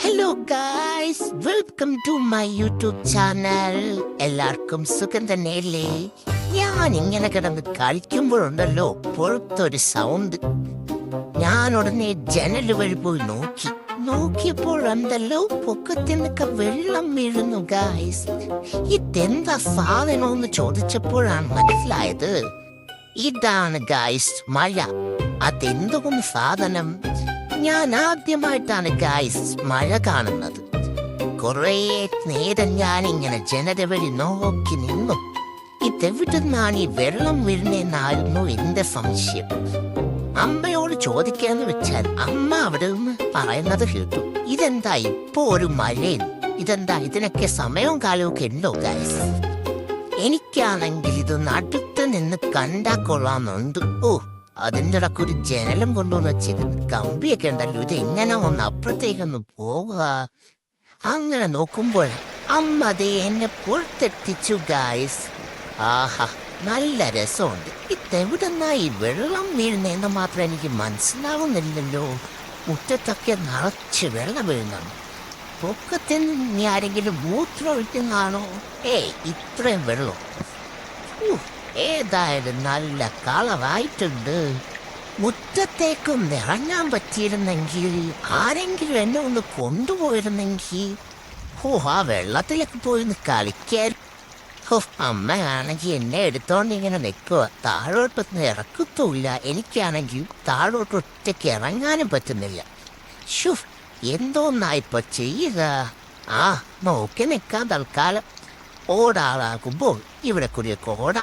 Hello guys, welcome to my YouTube channel. എല്ലാവർക്കും സുഖം തന്നെയല്ലേ? ഞാൻ ഇങ്ങനെ കിടന്ന് കളിക്കുമ്പോഴുണ്ടല്ലോ പുറത്തൊരു സൗണ്ട്. ഞാൻ ഉടനെ ജനൽ വഴി പോയി നോക്കിയപ്പോൾ എന്തല്ലോ പൊക്കത്തിൽ നിന്നൊക്കെ വെള്ളം വീഴുന്നു ഗായ്സ്. ഇതെന്താ സാധനമെന്ന് ചോദിച്ചപ്പോഴാണ് മനസ്സിലായത്. ഇതാണ് ഗായ്സ് മഴ. അതെന്തും സാധനം. ഞാൻ ആദ്യമായിട്ടാണ് ഗായ്സ് മഴ കാണുന്നത്. കുറേ നേരം ഞാനിങ്ങനെ ജനല വഴി നോക്കി നിന്നു. ഇതെവിടുന്നാണ് ഈ വെള്ളം വീഴുന്നതെന്നായിരുന്നു എന്റെ സംശയം. അമ്മയോട് ചോദിക്കാന്ന് വെച്ചാൽ അമ്മ അവിടെ നിന്ന് പറയുന്നത് കേട്ടു. ഇതെന്താ ഇപ്പോ ഒരു മഴയും, ഇതെന്താ ഇതിനൊക്കെ സമയവും കാലവും ഒക്കെ ഉണ്ടോ ഗായ്സ്? എനിക്കാണെങ്കിൽ ഇതൊന്ന് അടുത്ത് നിന്ന് കണ്ടാ കൊള്ളാമെന്നുണ്ട്. അതിൻ്റെ ഇടയ്ക്ക് ഒരു ജനലും കൊണ്ടുവന്ന് വെച്ചിരുന്നു. കമ്പിയൊക്കെ ഉണ്ടല്ലോ, ഇത് എങ്ങനെ ഒന്ന് അപ്പുറത്തേക്കൊന്ന് പോവുക. അങ്ങനെ നോക്കുമ്പോൾ അമ്മ അതേ എന്നെ പുറത്തെത്തിച്ചു ഗായ്സ്. ആഹാ, നല്ല രസമുണ്ട്. ഇതെവിടെന്നാ ഈ വെള്ളം വീഴുന്നതെന്ന് മാത്രം എനിക്ക് മനസ്സിലാവുന്നില്ലല്ലോ. മുറ്റത്തൊക്കെ നിറച്ച് വെള്ളം വീഴുന്നുണ്ട്. പൊക്കത്തിൽ നിന്ന് ആരെങ്കിലും മൂത്രം ഒഴിക്കുന്നതാണോ? ഇത്രയും വെള്ളം. ഏതായാലും നല്ല കളറായിട്ടുണ്ട്. മുറ്റത്തേക്കൊന്ന് ഇറങ്ങാൻ പറ്റിയിരുന്നെങ്കിൽ, ആരെങ്കിലും എന്നെ ഒന്ന് കൊണ്ടുപോയിരുന്നെങ്കിൽ. ആ വെള്ളത്തിലൊക്കെ പോയിന്ന് കളിക്കാൻ. അമ്മയാണെങ്കിൽ എന്നെ എടുത്തോണ്ട് ഇങ്ങനെ നിൽക്കുക. താഴോട്ടൊന്നും ഇറക്കത്തുമില്ല. എനിക്കാണെങ്കിൽ താഴോട്ട് ഒറ്റയ്ക്ക് ഇറങ്ങാനും പറ്റുന്നില്ല. എന്തോന്നായിപ്പോ ചെയ്യുക? നോക്കി നിൽക്കാൻ തൽക്കാലം. ഓടാളാകുമ്പോൾ ഇവിടെ കൂടി കോട